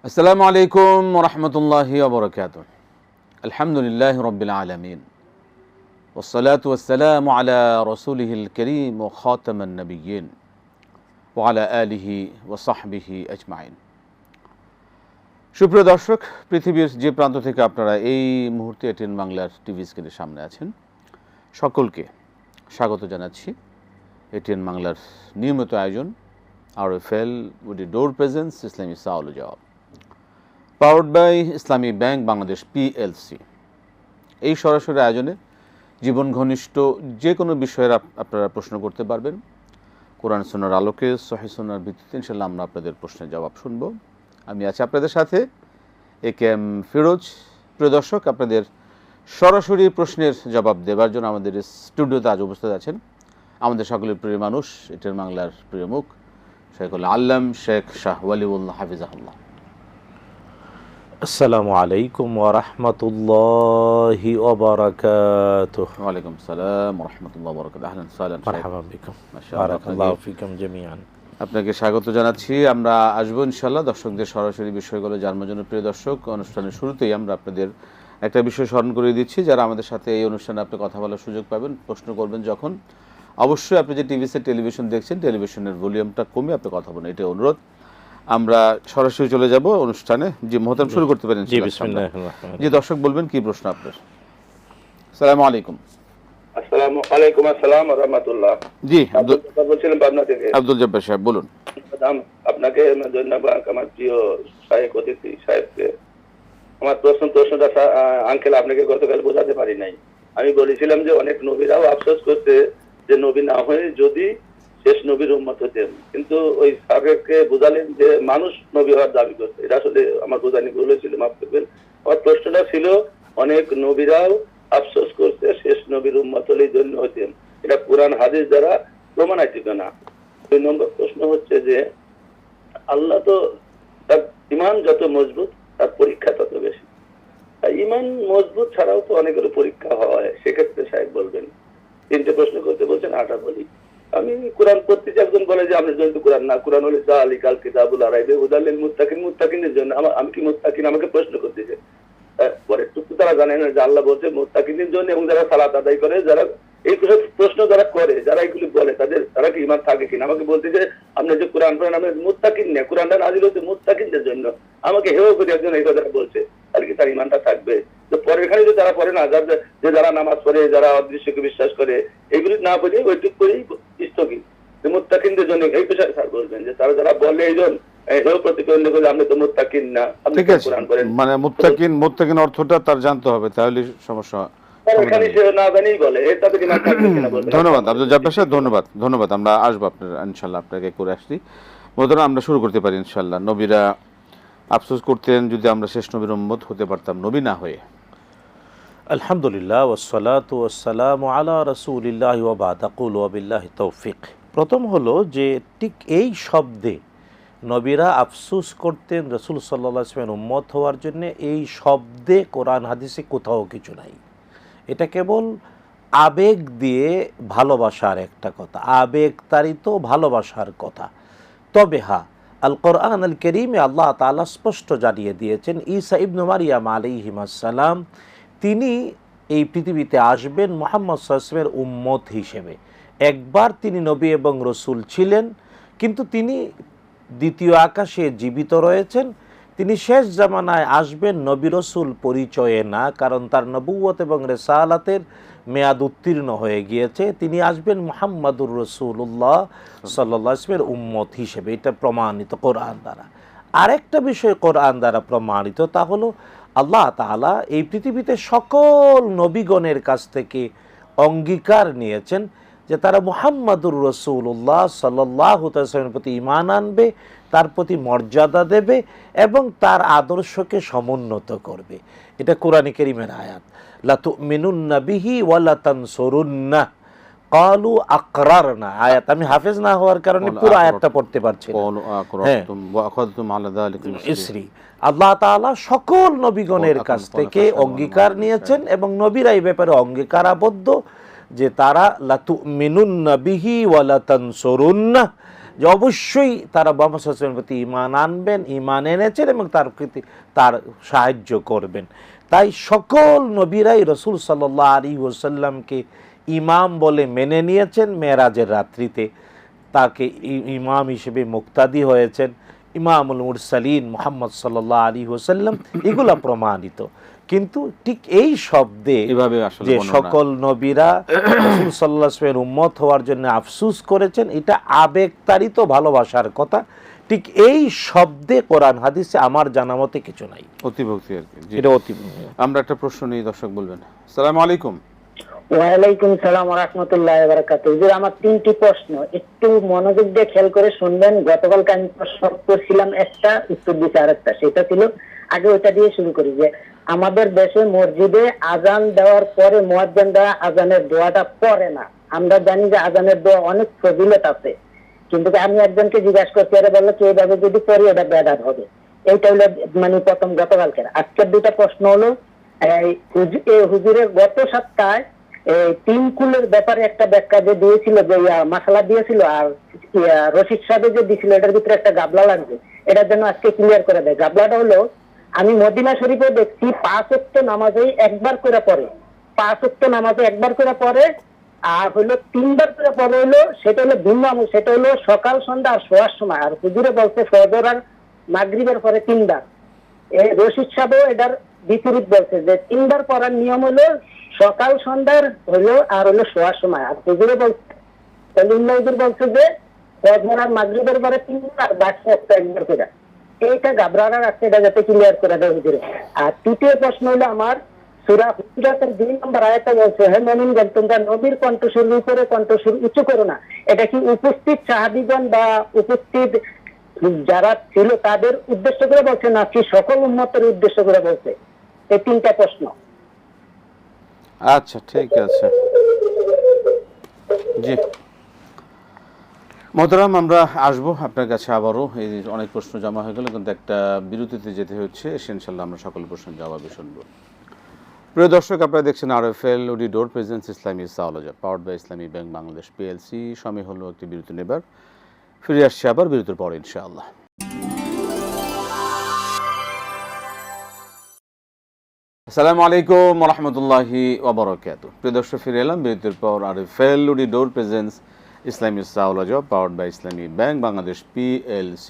আসসালামু আলাইকুম ওয়া রাহমাতুল্লাহি ওয়া বারাকাতুহু। আলহামদুলিল্লাহি রাব্বিল আলামিন। ওয়াসসালাতু ওয়াসসালামু আলা রাসূলিহিল কারীম ওয়া খাতামান নাবিয়্যিন ওয়া আলা আলিহি ওয়া সাহবিহি আজমাইন। সুপ্রিয় দর্শক, পৃথিবীর যে প্রান্ত থেকে আপনারা এই মুহূর্তে এটিএন বাংলার টিভি স্ক্রিনের সামনে আছেন, সকলকে স্বাগত জানাচ্ছি এটিএন বাংলার নিয়মিত আয়োজন RFL উইথ ডোর প্রেজেন্স ইসলামী সাওয়াল ও জবাব, powered by Islami bank Bangladesh PLC। এই সরাসরি আয়োজনে জীবন ঘনিষ্ঠ যে কোনো বিষয়ের আপনারা প্রশ্ন করতে পারবেন। কোরআন সুন্নাহর আলোকে সহিহ সুন্নাহর ভিত্তিতে ইনশাআল্লাহ আমরা আপনাদের প্রশ্নের জবাব শুনব। আমি আছি আপনাদের সাথে AKM ফিরোজ। প্রিয় দর্শক, আপনাদের সরাসরি প্রশ্নের জবাব দেওয়ার জন্য আমাদের স্টুডিওতে আজ উপস্থিত আছেন আমাদের সকলের প্রিয় মানুষ, এটিএন বাংলার প্রিয় মুখ শেখুল আল্লাম শেখ শাহ ওয়ালিউল্লাহ হাফিজাহুল্লাহ। আসসালামু আলাইকুম ওয়া রাহমাতুল্লাহি ওয়া বারাকাতুহু। ওয়া আলাইকুম আসসালাম ওয়া রাহমাতুল্লাহি ওয়া বারাকাতুহু। আহলান সাহলান, মারহাবা বিকুম, মাশাআল্লাহ, বারাকাল্লাহু ফিকুম জামিআন। আপনাকে স্বাগত জানাচ্ছি। আমরা আসবো ইনশাআল্লাহ দর্শকদের সরাসরি বিষয়গুলো জানার জন্য। প্রিয় দর্শক, অনুষ্ঠানের শুরুতেই আমরা আপনাদের একটা বিষয় স্মরণ করে দিচ্ছি। যারা আমাদের সাথে এই অনুষ্ঠানে আপনি কথা বলার সুযোগ পাবেন, প্রশ্ন করবেন যখন, অবশ্যই আপনি যে টেলিভিশন দেখছেন, টেলিভিশনের ভলিউমটা কমে আপনি কথা বলেন, এটা অনুরোধ। আমরা সরাসরি চলে যাব অনুষ্ঠানে। জি মোহতারাম, শুরু করতে পারেন। জি বিসমিল্লাহির রহমানির জি দর্শক বলবেন কি প্রশ্ন আপনার। আসসালামু আলাইকুম। আসসালামু আলাইকুম আসসালাম ওয়া রাহমাতুল্লাহ। জি আব্দুল জব্বার বলছিলাম পাবনা থেকে। আব্দুল জব্বার সাহেব বলুন। আপনাকে ধন্যবাদ, আমার প্রিয় শায়েখ অতিথি সাহেবকে। আমার প্রশ্নটা আঙ্কেল আপনাকে গতকাল বোঝাতে পারি নাই। আমি বলেছিলাম যে অনেক নবীরাও আফসোস করতে যে নবী না হয়ে যদি শেষ নবীর উম্মত হতেন, কিন্তু ওই সাহেবকে বোঝালেন যে মানুষ নবী হওয়ার দাবি করছে। এটা আসলে আমার বোঝানি ভুল হয়েছিল, মাফ করবেন। আমার প্রশ্নটা ছিল অনেক নবীরাও আফসোস করছে শেষ নবীর উম্মত হলেই জন্য হতেন, এটা কোরআন হাদিস দ্বারা প্রমাণিত না। 2 নম্বর প্রশ্ন হচ্ছে যে আল্লাহ তো তার ইমান যত মজবুত তার পরীক্ষা তত বেশি। ইমান মজবুত ছাড়াও তো অনেকগুলো পরীক্ষা হয়, সেক্ষেত্রে সাহেব বলবেন। 3টে প্রশ্ন করতে বলছেন, 8টা বলি। আমি কোরআন পড়তেছি, একজন বলে যে আপনার জন্য কোরআন না, কোরআন হলে যালিকাল কিতাবুল লা রাইবা হুদাল মুত্তাকিন, মুত্তাকিনের জন্য। আমি কি মুত্তাকিন? আমাকে প্রশ্ন করতেছে। পরে টুকু তারা জানে না যে আল্লাহ বলছে মুত্তাকিনের জন্য, এবং যারা সালাত আদায় করে, যারা এই প্রশ্ন যারা করে, যারা এগুলি বলে, তারা কি ইমান থাকে কিনা? আমাকে বলতেছে আপনি যে কোরআন পড়েন, আমি মুত্তাকিন না, কোরআনটা নাযিল হচ্ছে মুত্তাকিনদের জন্য। আমাকে হেও করে একজন এই কথা বলছে, আর কি তার ইমানটা থাকবে? তো পরে এখানে যে যারা পড়ে না, যারা নামাজ পড়ে, যারা অদৃশ্যকে বিশ্বাস করে, এগুলি না পড়ে ওইটুক করেই স্থগিত মুত্তাকিনদের জন্য। এই বিষয়ে স্যার বলবেন যে যারা বলে এইজন হেও প্রতিপন্ন করে আপনি তো মুত্তাকিন না, আপনি কোরআন পড়েন, মানে মুত্তাকিন অর্থটা তার জানতে হবে, তাহলে সমস্যা। ধন্যবাদ আব্দুল জব্বার সাহেব, ধন্যবাদ। আমরা আসবো আপনার ইনশাআল্লাহ, আপনাকে করে আসছি। মোহতারাম, আমরা শুরু করতে পারি ইনশাআল্লাহ। নবীরা আফসোস করতেন যদি আমরা শেষ নবীর উম্মত হতে পারতাম নবী না হয়ে। আলহামদুলিল্লাহ ওয়াসসালাতু ওয়াসসালামু আলা রাসূলিল্লাহি ওয়া বা'দ, আকুলু ওয়া বিল্লাহি তৌফিক। প্রথম হলো যে ঠিক এই শব্দে নবীরা আফসোস করতেন রাসূল সাল্লাল্লাহু আলাইহি ওয়াসাল্লামের উম্মত হওয়ার জন্য, এই শব্দে কোরআন হাদিসে কোথাও কিছু নাই। এটা কেবল আবেগ দিয়ে ভালোবাসার একটা কথা, আবেগ তাড়িত ভালোবাসার কথা। তবে হ্যাঁ, আল কোরআন আল কারীমে আল্লাহ তাআলা স্পষ্ট জানিয়ে দিয়েছেন ঈসা ইবনে মারইয়াম আলাইহিস সালাম তিনি এই পৃথিবীতে আসবেন মুহাম্মদ সাল্লাল্লাহু আলাইহি ওয়াসাল্লামের উম্মত হিসেবে। একবার তিনি নবী এবং রসুল ছিলেন, কিন্তু তিনি দ্বিতীয় আকাশে জীবিত রয়েছেন। তিনি শেষ জামানায় আসবেন নবী রসুল পরিচয়ে না, কারণ তার নবুয়ত এবং রিসালাতের মেয়াদ উত্তীর্ণ হয়ে গিয়েছে। তিনি আসবেন মুহাম্মাদুর রাসূলুল্লাহ সাল্লাল্লাহু আলাইহি ওয়াসাল্লামের উম্মত হিসেবে। এটা প্রমাণিত কোরআন দ্বারা। আরেকটা বিষয় কোরআন দ্বারা প্রমাণিত, তা হলো আল্লাহ তাআলা এই পৃথিবীতে সকল নবীগণের কাছ থেকে অঙ্গীকার নিয়েছেন যে তারা মুহাম্মাদুর রাসূলুল্লাহ সাল্লাল্লাহু আলাইহি ওয়াসাল্লামের প্রতি ঈমান আনবে, তার প্রতি মর্যাদা দেবে এবং তার আদর্শকে সমুন্নত করবে। এটা কোরআনে কারীমের আয়াত। লা তুমিনুন্না বিহি ওয়া লা তানসুরুন্না ক্বালু আকরারনা। আয়াত আমি হাফেজ না হওয়ার কারণে পুরো আয়াতটা পড়তে পারছি না। আল্লাহ তাআলা সকল নবীগণের কাছ থেকে অঙ্গীকার নিয়েছেন এবং নবীরা এই ব্যাপারে অঙ্গীকারাবদ্ধ যে তারা লা তুমিনুন্না বিহি ওয়া লা তানসুরুন্না, যে অবশ্যই তারা মোহাম্মদ সাল্লাল্লাহু আলাইহি ওয়াসাল্লামের প্রতি ঈমান আনবেন, ঈমান এনেছেন এবং তার সাহায্য করবেন। তাই সকল নবীরাই রাসূল সাল্লাল্লাহু আলাইহি ওয়াসাল্লামকে ইমাম বলে মেনে নিয়েছেন। মেরাজের রাত্রিতে তাকে ইমাম হিসেবে মুক্তাদি হয়েছেন। ইমামুল মুরসালিন মুহাম্মদ সাল্লাল্লাহু আলাইহি ওয়াসাল্লাম, এগুলা প্রমাণিত। কিন্তু ঠিক এই শব্দে এভাবে আসলে যে বর্ণনা। সকল নবীরা রাসূল সাল্লাল্লাহু আলাইহি ওয়াসাল্লামের উম্মত হওয়ার জন্য আফসোস করেছেন, এটা আবেগতাড়িত ভালোবাসার কথা। ঠিক এই শব্দে কোরআন হাদিসে আমার জানা মতে কিছু নাই, অতিভক্তি আর কি। জি। এটা অতি। আমরা একটা প্রশ্ন নিয়ে দর্শক বলবেন। আসসালামু আলাইকুম। ওয়ালাইকুম সালাম ওয়া রাহমাতুল্লাহি ওয়া বারাকাতুহু। হুজুর, আমার 3টি প্রশ্ন, একটু মনোযোগ দিয়ে খেয়াল করে শুনবেন। গতকালকে আমি প্রশ্ন করছিলাম একটা, উত্তর দিতে আরেকটা। সেটা ছিল, আগে ওইটা দিয়ে শুরু করি, যে আমাদের দেশে মসজিদে আজান দেওয়ার পরে মুয়াজ্জিনরা আজানের দোয়াটা পড়ে না। আমরা জানি যে আজানের দোয়া অনেক ফজিলত আছে, কিন্তু আমি একজনকে জিজ্ঞাসা করছি, আরে বললো কি এইভাবে যদি পড়ি এটা বেদাত হবে। এইটা হলো মানে প্রথম গতকালকে। আজকের 2টা প্রশ্ন হলো, হুজুরের গত সপ্তাহে তিন কুলের ব্যাপারে একটা ব্যাখ্যা যে দিয়েছিল, যে মশলা দিয়েছিল, আর রশিদ সাহেব যে দিয়েছিল, এটার ভিতরে একটা গাবলা লাগবে, এটার জন্য আজকে ক্লিয়ার করে দেয়। গাবলাটা হলো, আমি মদিনা শরীফে দেখছি 5 ওয়াক্ত নামাজেই একবার করে পড়ে, 5 ওয়াক্ত নামাজে একবার করে পড়ে, আর হলো 3বার করে পড়ে হলো, সেটা হলো ভিন্ন আমল, সেটা হলো সকাল সন্ধ্যা আর শোয়ার সময়। আর হুজুরে বলছে ফজর আর মাগরিবের পরে 3বার। এই রশিদ সাহেব এটার বিপরীত বলছে, যে 3বার পড়ার নিয়ম হলো সকাল সন্ধ্যার হলো আর হলো শোয়ার সময়। আর হুজুরে বলছে, হুজুর বলছে যে ফজর আর মাগরিবের পরে 3বার, বাকি একটা একবার করে। এইটা গাবরারা রাখছে, এটা যাতে ক্লিয়ার করে দেয় হুজুরে। আর তৃতীয় প্রশ্ন হলো আমার, সূরা হুজুরাতের 2 নম্বর আয়াতে বলছে, হে মুমিনগণ, তোমরা নবীর কণ্ঠস্বর উপরে কণ্ঠস্বর উঁচু করো না। এটা কি উপস্থিত সাহাবীগণ বা উপস্থিত যারা ছিল তাদের উদ্দেশ্য করে বলছে, নাকি সকল উম্মতের উদ্দেশ্য করে বলছে? এই 3টা প্রশ্ন। আচ্ছা, ঠিক আছে। জি মোহতারাম, আমরা আসবো আপনার কাছে আবারও। এই অনেক প্রশ্ন জমা হয়ে গেল, কিন্তু একটা বিরতিতে যেতে হচ্ছে, এসে ইনশাল্লাহ আমরা সকল প্রশ্নের জবাবে শুনবো। প্রিয় দর্শক, আপনারা দেখছেন RFL woody door presence Islami সাওলাজা, powered by Islami bank Bangladesh PLC। সময় হলো একটি বিরতি নেবার, ফিরে আসছে আবার বিরতির পরে ইনশাআল্লাহ। আসসালামু আলাইকুম ওয়া রাহমাতুল্লাহি ওয়া বারাকাতুহু। প্রিয় দর্শক, ফিরে এলাম বিরতির পর। RFL woody door presence Islami সাওলাজা, powered by Islami bank Bangladesh PLC।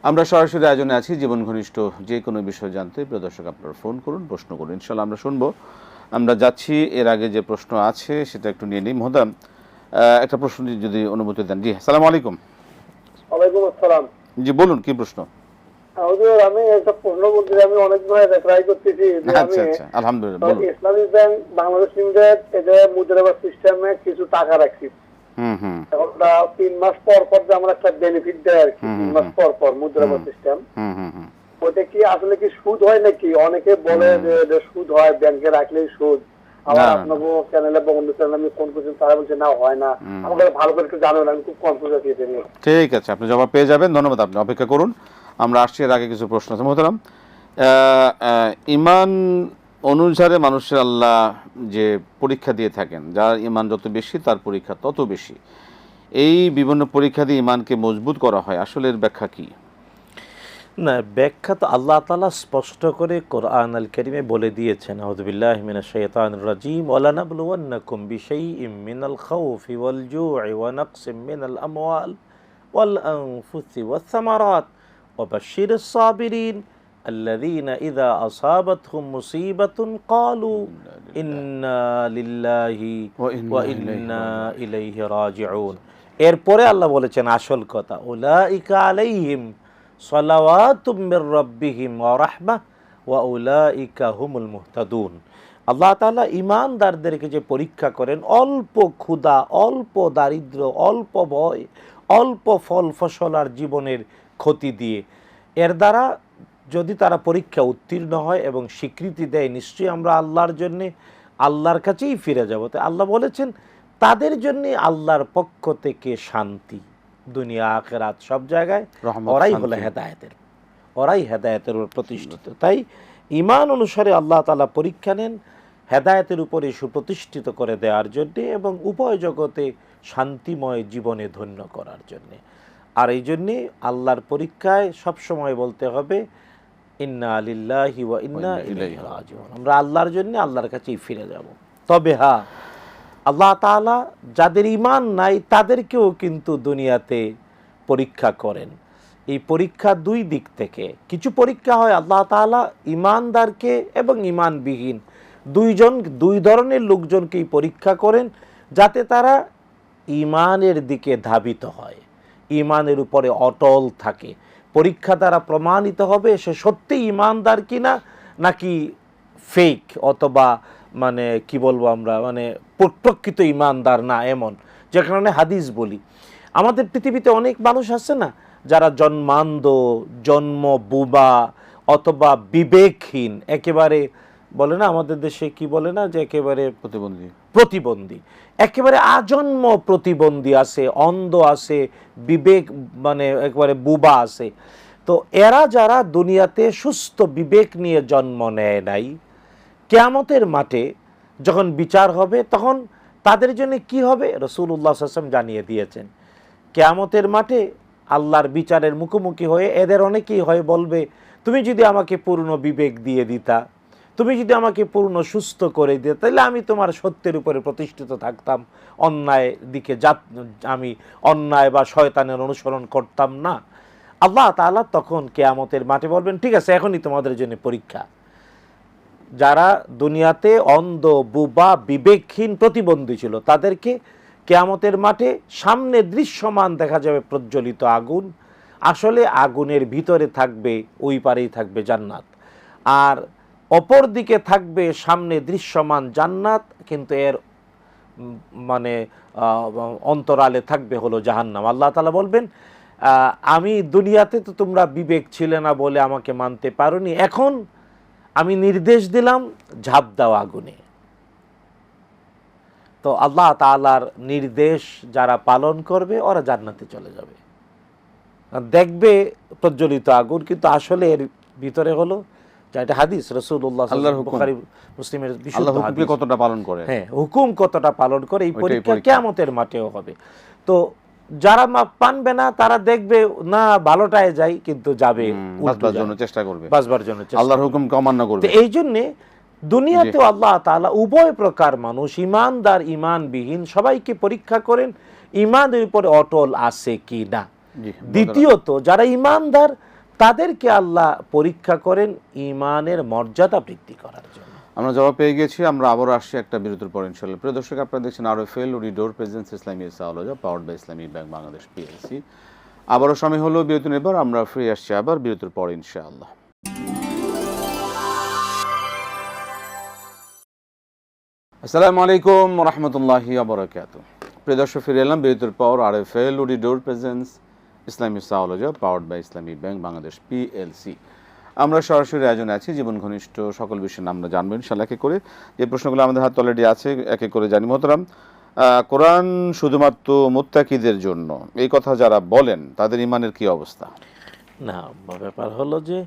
আমরা সরাসরি আয়োজনে আছি। জীবন ঘনিষ্ঠ যে কোনো বিষয় জানতে প্রিয় দর্শক আপনারা ফোন করুন, প্রশ্ন করুন, ইনশাআল্লাহ আমরা শুনবো। আমরা যাচ্ছি, এর আগে যে প্রশ্ন আছে সেটা একটু নিয়ে নিই। মহোদয়, একটা প্রশ্ন যদি অনুমতি দেন। জি, আসসালামু আলাইকুম। ওয়ালাইকুম আসসালাম। জি বলুন, কি প্রশ্ন? হুজুর, আমি একটা প্রশ্ন বলতে, আমি অনেক সময় ট্রাই করতেছি যে আমি আচ্ছা, আলহামদুলিল্লাহ, বলুন। ইসলামী ব্যাংক বাংলাদেশ লিমিটেড এটা মুদ্রাবাদ সিস্টেমে কিছু টাকা রাখছি। এখন 3 মাস পর পর যে আমরা একটা বেনিফিট দেয় আর কি, 3 মাস পর পর মুদ্রাবাদ সিস্টেম, ওটা কি আসলে কি সুদ হয় নাকি? অনেকে বলে যে সুদ হয়, ব্যাংকে রাখলেই সুদ। আবার আপনাকে চ্যানেলে বন্ধু চ্যানেল আমি ফোন করছি, তারা বলছে না, হয় না। আমাকে ভালো করে একটু জানাবেন, আমি খুব কনফিউজ আছি এটা নিয়ে। ঠিক আছে, আপনি জবাব পেয়ে যাবেন। ধন্যবাদ, আপনি অপেক্ষা করুন। আমরা আসছি, এর আগে কিছু প্রশ্ন আছে। মোহতারাম, ঈমান অনুসারে মানুষের আল্লাহ যে পরীক্ষা দিয়ে থাকেন, যার ঈমান যত বেশি তার পরীক্ষা তত বেশি। এই বিভিন্ন পরীক্ষা দিয়ে ঈমানকে মজবুত করা হয়, আসলে এর ব্যাখ্যা কি? না, ব্যাখ্যা তো আল্লাহ তাআলা স্পষ্ট করে কোরআন আল কারীমে বলে দিয়েছেন। আউযু বিল্লাহি মিনাশ শাইতানির রাজীম। ওয়ালা নাবলুওয়ান্নাকুম বিশাইইম মিনাল খাউফি ওয়াল জু'i ওয়া নাকসিম মিনাল আমওয়াল ওয়াল আনফুসি ওয়াস সামারাত ওয়া বাশশিরিস সাবিরিন আল্লাযীনা ইযা আসাবাতহুম মুসিবাতুন ক্বালু ইন্না লিল্লাহি ওয়া ইন্না ইলাইহি রাজিউন। এরপরে আল্লাহ বলেছেন আসল কথা, উলাইকা আলাইহিম সালাওয়াতুম মির রাব্বিহিম ওয়া রাহমাহ ওয়া উলাইকা হুমুল মুহতাদুন। আল্লাহ তাআলা ঈমানদারদেরকে যে পরীক্ষা করেন, অল্প ক্ষুধা, অল্প দারিদ্র্য, অল্প ভয়, অল্প ফল ফসল আর জীবনের ক্ষতি দিয়ে, এর দ্বারা যদি তারা পরীক্ষা উত্তীর্ণ হয় এবং স্বীকৃতি দেয় নিশ্চয়ই আমরা আল্লাহর জন্যে আল্লাহর কাছেই ফিরে যাব, তো আল্লাহ বলেছেন তাদের জন্য আল্লাহর পক্ষ থেকে শান্তি, দুনিয়া আখিরাত সব জায়গায় ওরাই হলো ওরাই হেদায়েতের উপর প্রতিষ্ঠিত। তাই ঈমান অনুসারে আল্লাহ তাআলা পরীক্ষা নেন হেদায়েতের উপরে সুপ্রতিষ্ঠিত করে দেওয়ার জন্যে এবং উভয় জগতে শান্তিময় জীবনে ধন্য করার জন্যে। আর এই জন্যে আল্লাহর পরীক্ষায় সবসময় বলতে হবে ইন্না লিল্লাহি ওয়া ইন্না ইলাইহি রাজিউন, আমরা আল্লাহর জন্য আল্লাহর কাছেই ফিরে যাব। তবে হ্যাঁ, আল্লাহ তাআলা যাদের ঈমান নাই তাদেরকেও কিন্তু দুনিয়াতে পরীক্ষা করেন। এই পরীক্ষা দুই দিক থেকে। কিছু পরীক্ষা হয় আল্লাহ তাআলা ঈমানদারকে এবং ঈমানবিহীন দুই ধরনের লোকজনকেই পরীক্ষা করেন, যাতে তারা ঈমানের দিকে ধাবিত হয়, ঈমানের উপরে অটল থাকে। পরীক্ষা দ্বারা প্রমাণিত হবে সে সত্যিই ঈমানদার কিনা নাকি ফেক, অথবা মানে কি বলবো আমরা, মানে প্রকৃত ঈমানদার না এমন। যে কারণে হাদিস বলি, আমাদের পৃথিবীতে অনেক মানুষ আছে না যারা জন্মান্ধ, জন্ম বুবা অথবা বিবেকহীন, একেবারে বলে না আমাদের দেশে কি বলে না, যে একেবারে প্রতিবন্ধী, একেবারে আজন্ম প্রতিবন্ধী আছে, অন্ধ আছে, বিবেক মানে একেবারে বুবা আছে। তো এরা যারা দুনিয়াতে সুস্থ বিবেক নিয়ে জন্ম নেয় নাই, কিয়ামতের মাঠে যখন বিচার হবে তখন তাদের জন্য কি হবে রাসূলুল্লাহ সাল্লাল্লাহু আলাইহি ওয়াসাল্লাম জানিয়ে দিয়েছেন। কিয়ামতের মাঠে আল্লাহর বিচারের মুখোমুখি হয়ে এদের অনেকেই হয় বলবে, তুমি যদি আমাকে পূর্ণ বিবেক দিয়ে দিতা, তুমি যদি আমাকে পূর্ণ সুস্থ করে দিতে, তাহলে আমি তোমার সত্যের উপরে প্রতিষ্ঠিত থাকতাম, অন্যায় দিকে আমি অন্যায় বা শয়তানের অনুসরণ করতাম না। আল্লাহ তাআলা তখন কিয়ামতের মাঠে বলবেন, ঠিক আছে, এখনই তোমাদের জন্য পরীক্ষা। যারা দুনিয়াতে অন্ধ, বুবা, বিবেকহীন, প্রতিবন্ধী ছিল তাদেরকে কিয়ামতের মাঠে সামনে দৃশ্যমান দেখা যাবে প্রজ্বলিত আগুন। আসলে আগুনের ভিতরে থাকবে, ওই পারেই থাকবে জান্নাত, আর অপর দিকে থাকবে সামনে দৃশ্যমান জান্নাত, কিন্তু এর মানে অন্তরালে থাকবে হলো জাহান্নাম। আল্লাহ তাআলা বলবেন, আমি দুনিয়াতে তো তোমরা বিবেক ছিলে না বলে আমাকে মানতে পারোনি, এখন আমি নির্দেশ দিলাম ঝাঁপ দাও আগুনে। তো আল্লাহ তাআলার নির্দেশ যারা পালন করবে ওরা জান্নাতে চলে যাবে, দেখবে প্রজ্বলিত আগুন, কিন্তু আসলে এর ভিতরে হলো এটা হাদিস, রাসূলুল্লাহ বুখারী মুসলিমের বিশুদ্ধ হাদিস, কতটা পালন করে, হ্যাঁ, হুকুম কতটা পালন করে, এই পরীক্ষা কিয়ামতের মাঠেও হবে। তো যারা মানবে না তারা দেখবে না ভালোটায় যায়, কিন্তু যাবে বাঁচবার জন্য চেষ্টা করবে, বাঁচবার জন্য আল্লাহর হুকুমকে অমান্য করবে। এই জন্য দুনিয়াতেও আল্লাহ তাআলা উভয় প্রকার মানুষ, ঈমানদার ঈমানবিহীন, সবাইকে পরীক্ষা করেন ঈমানের উপরে অটল আছে কি না। দ্বিতীয়ত যারা ঈমানদার তাদেরকে আল্লাহ পরীক্ষা করেন ঈমানের মর্যাদা বৃদ্ধি করার জন্য। আমরা জবাব পেয়ে গেছি, আমরা আবারও আসছি একটা বিরতির পর ইনশাআল্লাহ। প্রিয় দর্শক, আপনারা দেখছেন RFL door presence Islami সাওলজা powered by Islami bank Bangladesh PLC। আবারও সময় হলো বিরতি নেবার, আমরা ফ্রি আসছি আবার বিরতির পর ইনশাআল্লাহ। আসসালামু আলাইকুম ওয়া রাহমাতুল্লাহি ওয়া বারাকাতুহু। প্রিয় দর্শক, ফিরে এলাম বিরতির পর। RFL door presence Islami সাওলজা powered by Islami bank Bangladesh PLC। আমরা সরাসরি আয়োজনে আছি, জীবন ঘনিষ্ঠ সকল বিষয়ে আমরা জানবো ইনশাআল্লাহ। একে করে যে প্রশ্নগুলো আমাদের হাতে অলরেডি আছে একে করে জানি। মোহতারাম, কোরআন শুধুমাত্র মুত্তাকিদের জন্য, এই কথা যারা বলেন তাদের ঈমানের কি অবস্থা? না, ব্যাপার হলো যে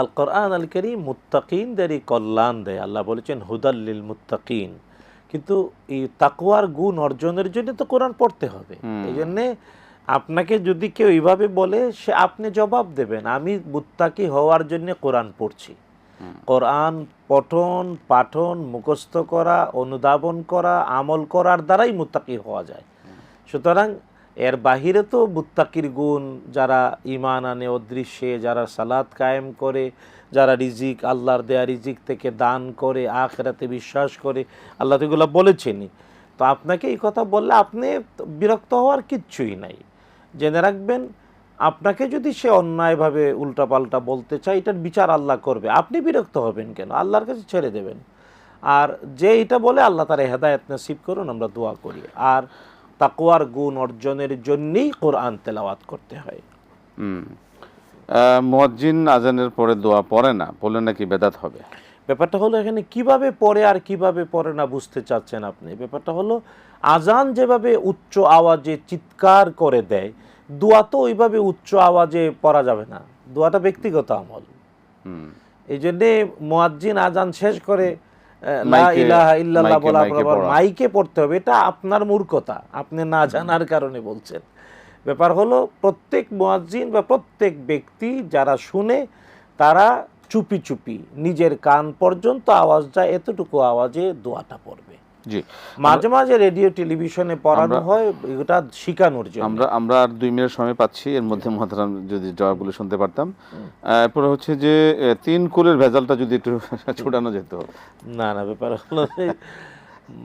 আল কোরআন আল কারীম মুত্তাকিনদেরই কল্যাণ দেয়। আল্লাহ বলেছেন হুদাল লিল মুত্তাকিন, কিন্তু এই তাকওয়ার গুণ অর্জনের জন্য তো কোরআন পড়তে হবে। এই জন্যে আপনাকে যদি কেউ এইভাবে বলে, সে আপনি জবাব দেবেন, আমি মুত্তাকি হওয়ার জন্য কোরআন পড়ছি। কোরআন পঠন পাঠন মুখস্থ করা, অনুধাবন করা, আমল করার দ্বারাই মুত্তাকি হওয়া যায়। সুতরাং এর বাহিরে তো মুত্তাকির গুণ, যারা ঈমান আনে অদৃশ্যে, যারা সালাত কায়েম করে, যারা রিজিক আল্লাহর দেয়া রিজিক থেকে দান করে, আখিরাতে বিশ্বাস করে, আল্লাহ তো এগুলো বলেছেনই। তো আপনাকে এই কথা বললে আপনি বিরক্ত হওয়ার কিচ্ছুই নাই। জেনে রাখবেন, আপনাকে যদি সে অন্যায়ভাবে উল্টাপাল্টা বলতে চায়, এটার বিচার আল্লাহ করবে, আপনি বিরক্ত হবেন কেন? আল্লাহর কাছে ছেড়ে দেবেন। আর যে এটা বলে আল্লাহ তার হেদায়েত নসিব করুন, আমরা দোয়া করি। আর তাকওয়ার গুণ অর্জনের জন্যই কোরআন তেলাওয়াত করতে হয়। মুয়াজ্জিন আজানের পরে দোয়া পড়ে না, বললেন নাকি বেদাত হবে? ব্যাপারটা হলো এখানে কিভাবে পড়ে আর কিভাবে পড়ে না বুঝতে চাচ্ছেন আপনি। ব্যাপারটা হলো আজান যেভাবে উচ্চ আওয়াজে চিৎকার করে দেয়, দোয়া তো ওইভাবে উচ্চ আওয়াজে পড়া যাবে না, দোয়াটা ব্যক্তিগত আমল। এই জন্যে মুয়াজ্জিন আজান শেষ করে লা ইলাহা ইল্লাল্লাহ বলার পর মাইকে পড়তে হবে, এটা আপনার মূর্খতা, আপনি না জানার কারণে বলছেন। ব্যাপার হলো প্রত্যেক মুয়াজ্জিন বা প্রত্যেক ব্যক্তি যারা শুনে তারা চুপি চুপি নিজের কান পর্যন্ত আওয়াজ যায় এতটুকু আওয়াজে দোয়াটা পড়বে। জি, মাঝে মাঝে রেডিও টেলিভিশনে পড়ানো হয়, এটা শিখানোর জন্য। আমরা আর 2 মিনিট সময় পাচ্ছি, এর মধ্যে মহতারাম যদি জবাবগুলো শুনতে পারতাম। এরপরে হচ্ছে যে 3 কুলের ভেজালটা যদি একটু ছুটানো যেত। না ব্যাপার হলো যে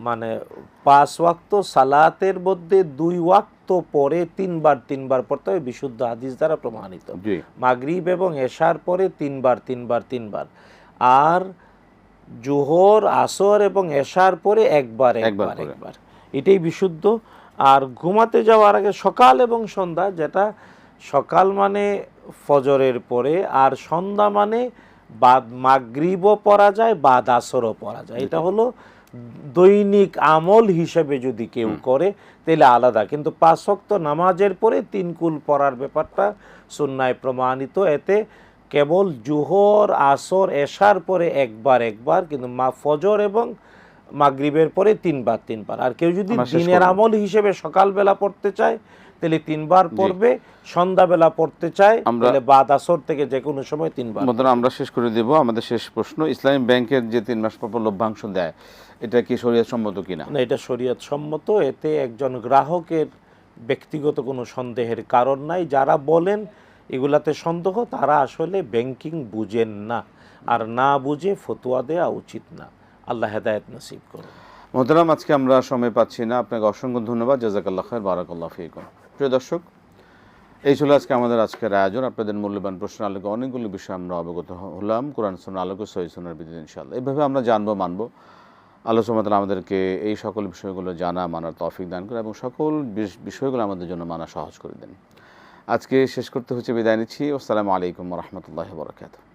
মানে 5 ওয়াক্ত সালাতের মধ্যে 2 ওয়াক্ত পরে 3 বার পড়তে হবে, বিশুদ্ধ হাদিস দ্বারা প্রমাণিত। মাগরিব এবং এশার পরে 3 বার, আর জোহর, আসর এবং এশার পরে একবার, এটাই বিশুদ্ধ। আর ঘুমাতে যাওয়ার আগে সকাল এবং সন্ধ্যা, যেটা সকাল মানে ফজরের পরে, আর সন্ধ্যা মানে বাদ মাগরিবও পড়া যায়, বাদ আসরও পড়া যায়। এটা হলো দৈনিক আমল হিসেবে যদি কেউ করে তাহলে আলাদা, কিন্তু 5 ওয়াক্ত নামাজের পরে 3 কুল পড়ার ব্যাপারটা সুন্নায় প্রমাণিত। এতে কেবল জোহর, আসর, এশার পরে একবার, কিন্তু ফজর এবং মাগরিবের পরে 3 বার। আর কেউ যদি দিনের আমল হিসেবে সকালবেলা পড়তে চায় তাহলে 3 বার পড়বে, সন্ধ্যাবেলা পড়তে চায় তাহলে বাদ আসর থেকে যে কোনো সময় 3 বার। আমরা শেষ করে দেব। আমাদের শেষ প্রশ্ন, ইসলামী ব্যাংকের যে 3 মাস পর লভ্যাংশ দেয়, এটা কি শরীয়ত সম্মত কিনা? না, এটা শরীয়ত সম্মত। এতে একজন গ্রাহকের ব্যক্তিগত কোনো সন্দেহের কারণ নাই। যারা বলেন এগুলাতে সন্দেহ, তারা আসলে ব্যাংকিং বুঝেন না, আর না বুঝে ফতোয়া দেওয়া উচিত না। আল্লাহ হেদায়েত নসিব করুন। মোহতারাম, আজকে আমরা সময় পাচ্ছি না, আপনাকে অসংখ্য ধন্যবাদ। জাযাকাল্লাহ খায়র, বারাকাল্লাহু ফীকুম। প্রিয় দর্শক, এই ছিল আমাদের আজকের আয়োজন। আপনাদের মূল্যবান প্রশ্ন আলোকে অনেকগুলো বিষয় আমরা অবগত হলাম, কোরআন সুন্নাহ আলোকে, সহিহ সুন্নাহর ভিত্তিতে ইনশাআল্লাহ। এইভাবে আমরা জানবো, মানবো। আল্লাহ সুবহানাহু ওয়া তাআলা আমাদেরকে এই সকল বিষয়গুলো জানা, মানার তৌফিক দান করে এবং সকল বিষয়গুলো আমাদের জন্য মানা সহজ করে দেন। আজকে শেষ করতে হচ্ছে, বিদায় নিচ্ছি। আসসালামু আলাইকুম ওয়া রাহমাতুল্লাহি ওয়া বারাকাতুহু।